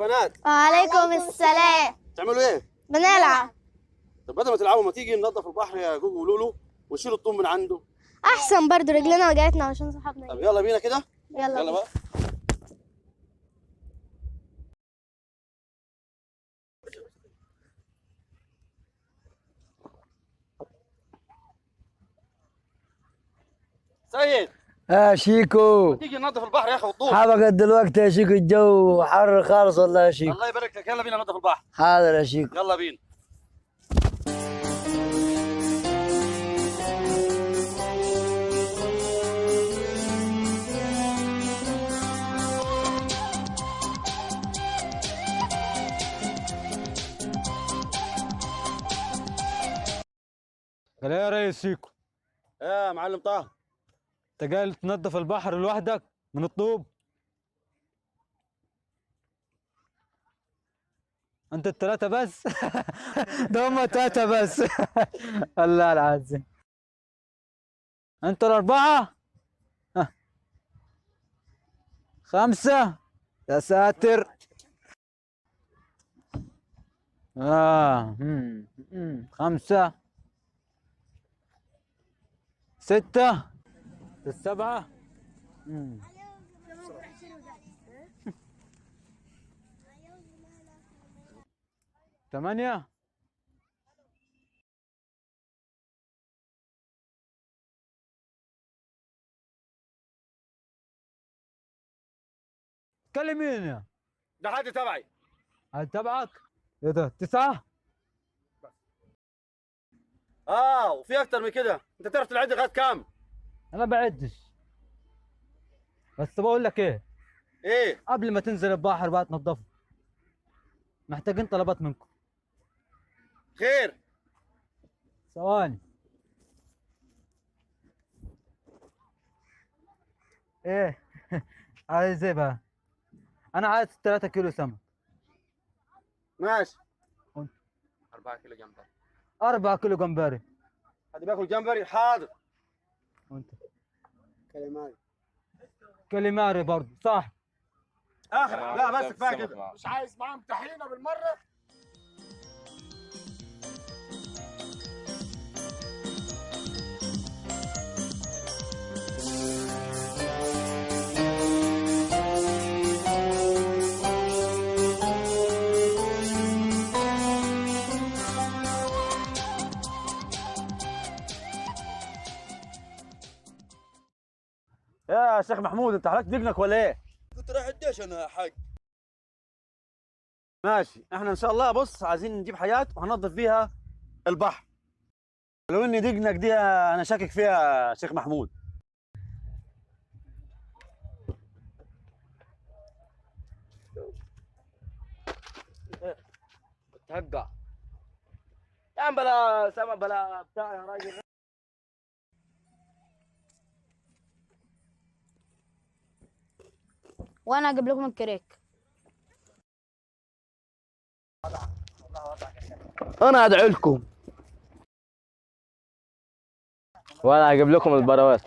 بنات. وعليكم السلام. تعملوا ايه؟ بنلعب. طب بدل ما تلعبوا ما تيجي ننظف البحر يا جوجو ولولو ونشيل الطين من عنده. احسن برضو رجلنا وجعتنا عشان صحابنا. طب يلا بينا كده. يلا بقى. سيد شيكو، تيجي ننظف البحر يا اخي والطوب. حابك دلوقتي يا شيكو، الجو حر خالص والله يا شيكو. الله يبارك لك، يلا بينا ننظف البحر. حاضر يا شيكو. يلا بينا. قال يا ريس شيكو، يا معلم طه، انت قايل تنظف البحر لوحدك من الطوب؟ انت الثلاثة بس؟ ده هم ثلاثة بس. الله العظيم. انتوا الأربعة؟ خمسة؟ يا ساتر. خمسة، ستة، السبعة، ثمانية، تكلم مين يا؟ ده حد تبعي. هل تبعك؟ ايه ده؟ تسعة؟ وفي اكتر من كده، انت تعرف تعد لغايه كام؟ انا بعدش، بس بقول لك ايه؟ ايه؟ قبل ما تنزل البحر بقى تنضفه، محتاجين طلبات منكم. خير. ثواني. ايه؟ عايز ايه بقى؟ انا عايز 3 كيلو سمك. ماشي. وانت؟ 4 كيلو جمبري. 4 كيلو جمبري. حد بياكل جمبري؟ حاضر. وانت؟ كلمات. كاليماري برضه، صح؟ اخر لا بس كفايه كده. مش عايز معاهم طحينه بالمره؟ يا شيخ محمود، انت حركت دقنك ولا ايه؟ كنت رايح الديش انا يا حاج. ماشي، احنا ان شاء الله بص عايزين نجيب حاجات وهننظف فيها البحر. لو اني دقنك دي انا شاكك فيها يا شيخ محمود. تهقع يا عم، بلا سما بلا بتاع يا راجل. وانا اجيب لكم الكريك. انا ادعو لكم وانا اجيب لكم البراوات.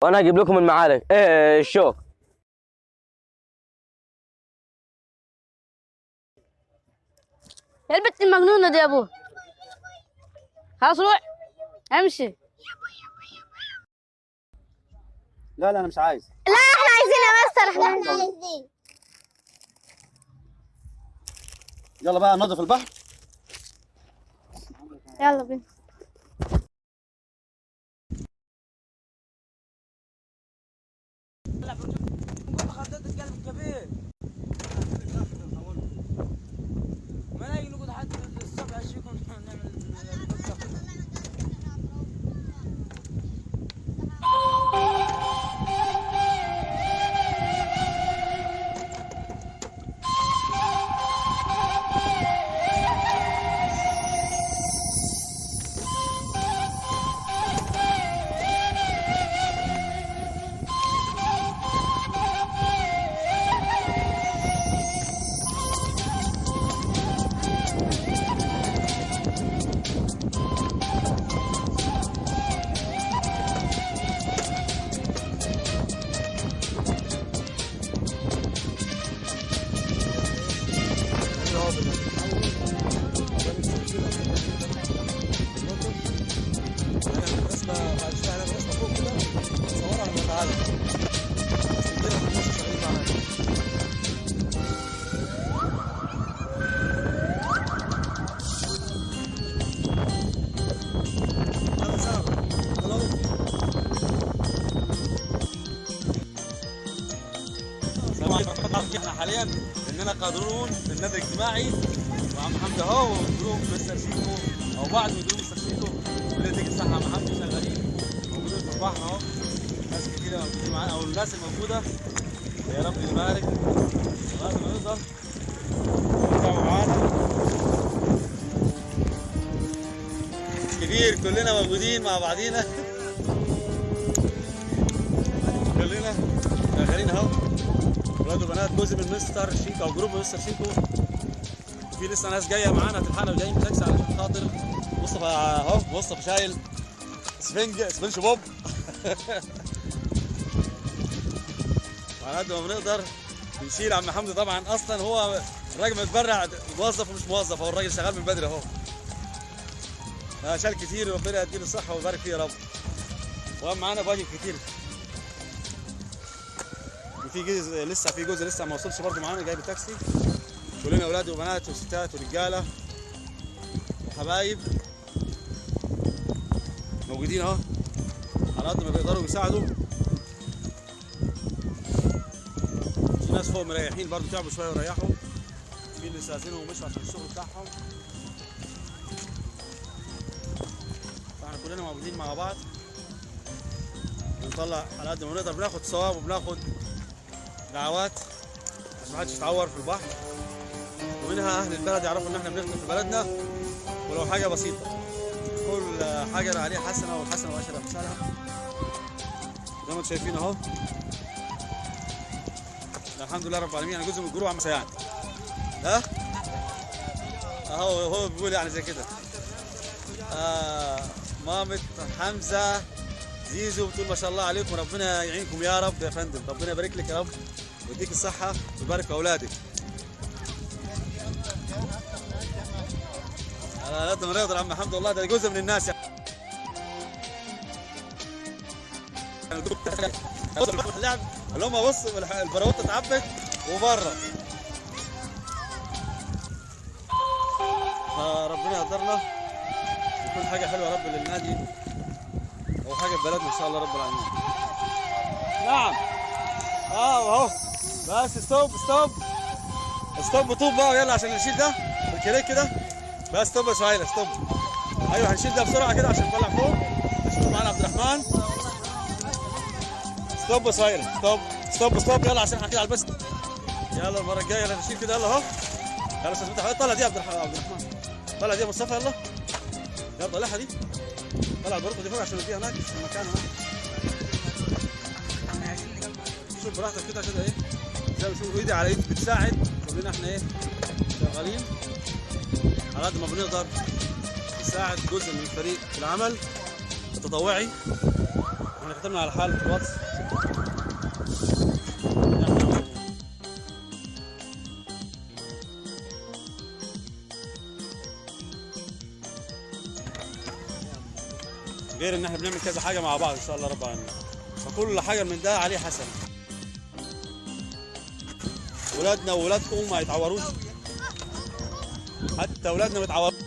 وانا اجيب لكم المعالق، الشوك. يا البت المجنونه دي يا ابوه. خلاص روح امشي. لا انا مش عايز. لا احنا عايزين يا مستر، احنا عايزين. يلا بقى ننظف البحر. يلا بينا. احنا حاليا اننا قادرون في النادي الاجتماعي وعم حمزه اهو ومديرهم مستر شيكو او بعض مديرهم مستر شيكو كلنا يديك الصحه يا عم حمزه شغالين موجودين في البحر اهو ناس كتير موجودين معانا او الناس الموجوده يا رب يبارك لغايه ما نقدر ترجعوا معانا كبير كلنا موجودين مع بعضينا كلنا شغالين اهو ولاد وبنات جزء من مستر شيكو او جروب مستر شيكو في لسه ناس جايه معانا هتلحقنا وجايين بتاكسي علشان خاطر مصطفى اهو مصطفى شايل سفنج بوب وعلى قد ما بنقدر بنشيل عم حمدي طبعا اصلا هو الراجل متبرع موظف ومش موظف هو الراجل شغال من بدري اهو شال كتير وربنا يديله الصحه ويبارك فيه يا رب وقام معانا بواجب كتير وفي جزء لسه ما وصلش برضه معانا جايب تاكسي كلنا اولاد وبنات وستات ورجاله وحبايب موجودين اهو على قد ما بيقدروا بيساعدوا في ناس فوق مريحين برضه تعبوا شويه وريحوا في اللي استاذنوا ومشوا عشان الشغل بتاعهم فاحنا كلنا موجودين مع بعض بنطلع على قد ما نقدر بناخد ثواب وبناخد دعوات عشان محدش يتعور في البحر ومنها اهل البلد يعرفوا ان احنا بنخدم في بلدنا ولو حاجه بسيطه كل حاجه عليها حسنه والحسنه واشهر امثالها زي ما انتم شايفين اهو الحمد لله رب العالمين انا جزء من الجروب عم يعني ها اهو هو بيقول يعني زي كده مامة حمزه زيزو بتقول ما شاء الله عليكم ربنا يعينكم يا رب يا فندم ربنا يبارك لك يا رب ويديك الصحه ويبارك في اولادك على قد ما نقدر عم حمد والله ده جزء من الناس يعني اللعب اللي هم بص البراوته اتعبت وبره فربنا يقدرنا يكون حاجه حلوه يا رب للنادي او حاجه في بلدنا ان شاء الله رب العالمين. نعم اهو بس ستوب طوب بقى يلا عشان نشيل ده بالكريك كده بس ستوب يا سهيله ستوب ايوه هنشيل ده بسرعه كده عشان نطلع فوق عشان معانا عبد الرحمن ستوب يا سهيله ستوب يلا عشان احنا كده على البس يلا المره الجايه يلا نشيل كده يلا اهو يلا استاذ مدحت طلع دي عبد الرحمن طلع دي يا مصطفى يلا طلعها دي طلع البروطه دي فوق عشان نديها هناك في مكانها شوف براحتك كده ايه زي ما بنشوف ايدي على ايد بتساعد كلنا احنا ايه شغالين على قد ما بنقدر نساعد جزء من الفريق في العمل التطوعي احنا كتبنا على حاله الواتس غير ان احنا بنعمل كذا حاجه مع بعض ان شاء الله رب العالمين فكل حاجه من ده عليه حسنه ولادنا وولادكم ما يتعوروش حتى اولادنا ما يتعوروش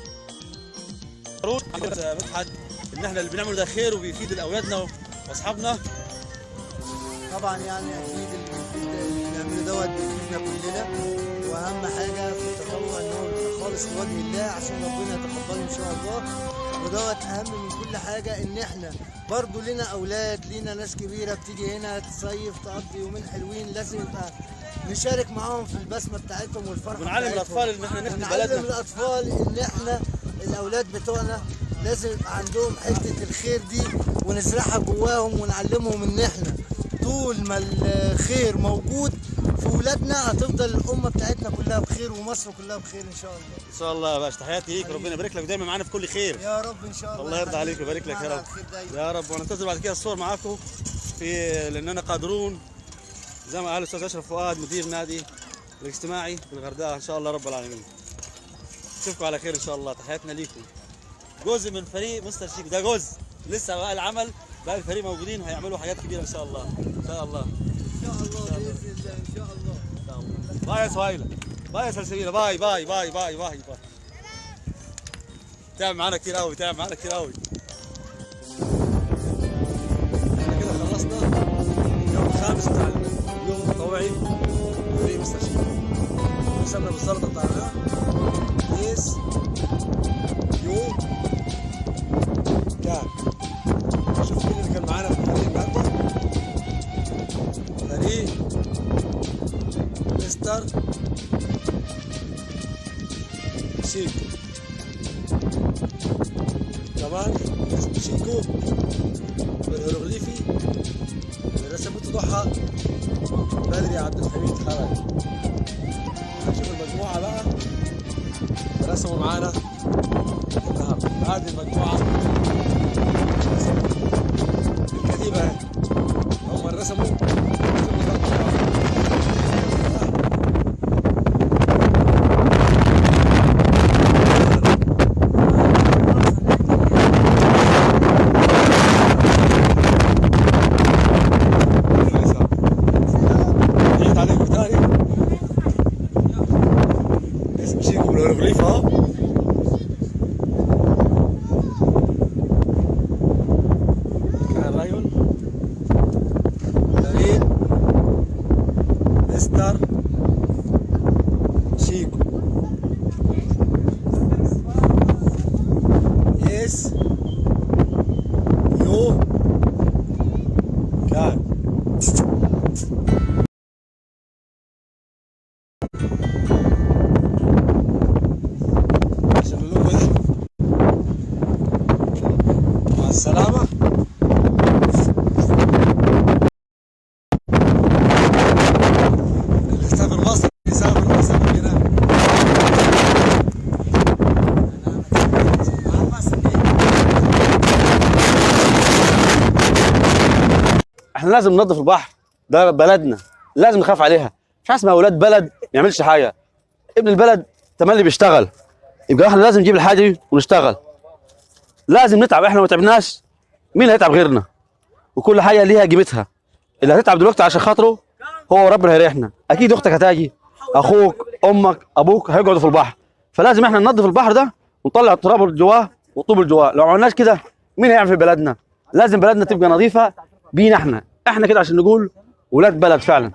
مدحت ان احنا اللي بنعمله ده خير وبيفيد لاولادنا واصحابنا طبعا يعني اكيد اللي بنعمله دوت بيفيدنا كلنا واهم حاجه في التطوع ان هو بيبقى خالص لوجه الله عشان ربنا يتقبله ان شاء الله ودوت اهم من كل حاجه ان احنا برضو لنا اولاد لنا ناس كبيره بتيجي هنا تصيف تقضي يومين حلوين لازم يبقى نشارك معاهم في البسمه بتاعتهم والفرحه ونعلم الاطفال ان احنا نخدم بلدنا بلدنا نعلم الاطفال ان احنا الاولاد بتوعنا لازم يبقى عندهم حته الخير دي ونزرعها جواهم ونعلمهم ان احنا طول ما الخير موجود في ولادنا هتفضل الامه بتاعتنا كلها بخير ومصر كلها بخير ان شاء الله. ان شاء الله يا باشا تحياتي ليك ربنا يبارك لك ودايما معانا في كل خير يا رب ان شاء الله. الله يرضى عليك ويبارك لك يا رب يا رب وننتظر بعد كده الصور معاكم في لاننا قادرون زي ما قال الاستاذ اشرف فؤاد مدير نادي الاجتماعي في الغردقه ان شاء الله رب العالمين. نشوفكم على خير ان شاء الله تحياتنا ليكم. جزء من فريق مستر شيك ده جزء لسه بقى العمل بقى الفريق موجودين هيعملوا حاجات كبيره ان شاء الله ان شاء الله ان شاء الله باذن الله ان شاء الله. باي يا سهيله باي يا سلسبيله باي باي باي باي باي باي تعب معانا كتير قوي تعب معانا كتير قوي. احنا كده خلصنا اليوم الخامس بتاع اليوم التطوعي فريق مستر دي مستر شيكو، كمان اسمه شيكو بالهيروغليفي اللي رسمته ضحى بدري عبد الحميد خرج. هنشوف المجموعة بقى رسموا معانا الذهب. هذه المجموعة الكتيبة اهي، هم رسموا الهيروغليف اهو. كان الرجل فريد مستر شيكو يس يو كان مع السلامة. اللي يسافر مصر يسافر مصر من هنا. احنا لازم ننظف البحر، ده بلدنا لازم نخاف عليها. مش حاسس اولاد بلد ما يعملش حاجة، ابن البلد تملي بيشتغل، يبقى احنا لازم نجيب الحاجة دي ونشتغل. لازم نتعب، احنا ما تعبناش مين اللي هيتعب غيرنا؟ وكل حاجه ليها قيمتها. اللي هتتعب دلوقتي عشان خاطره هو ربنا هيريحنا. اكيد اختك هتاجي، اخوك، امك، ابوك هيقعدوا في البحر، فلازم احنا ننظف البحر ده ونطلع التراب اللي جواه والطوب اللي جواه. لو ما عملناش كده مين هيعمل في بلدنا؟ لازم بلدنا تبقى نظيفه بينا احنا كده عشان نقول ولاد بلد فعلا.